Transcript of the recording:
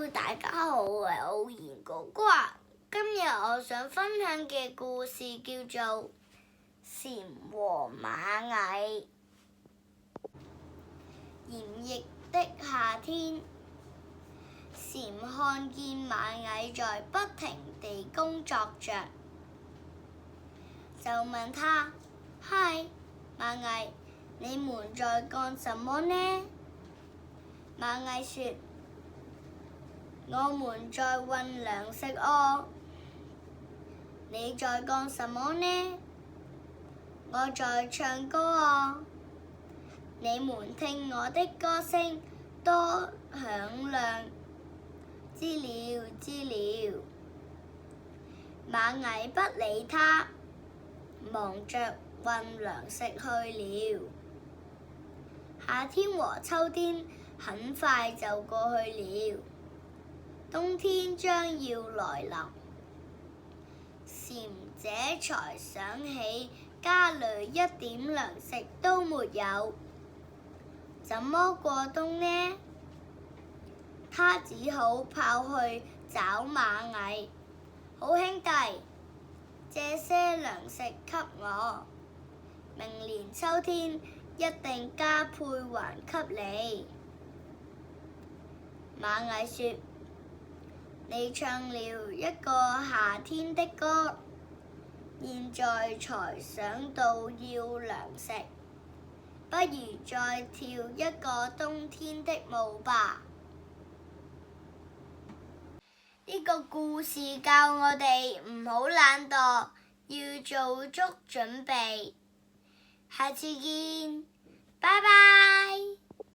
Hello， 大家好，我係奧然哥哥。今日我想分享嘅故事叫做蟬和螞蟻。炎熱的夏天，蟬看見螞蟻在不停地工作着，就問他：嗨，螞蟻，你們在幹什麼呢？螞蟻說：我們在運糧食哦。你在幹什麼呢？我在唱歌哦。你們聽我的歌聲多響亮，知了知了。螞蟻不理他，忙着運糧食去了。夏天和秋天很快就過去了，冬天將要來臨。蟬這才想起家裏一點糧食都沒有，怎麼過冬呢？他只好跑去找螞蟻：好兄弟，借些糧食給我，明年秋天一定加倍還給你。螞蟻說：你唱了一個夏天的歌，現在才想到要糧食，不如再跳一個冬天的舞吧。呢個故事教我哋唔好懶惰，要做足準備。下次見，拜拜。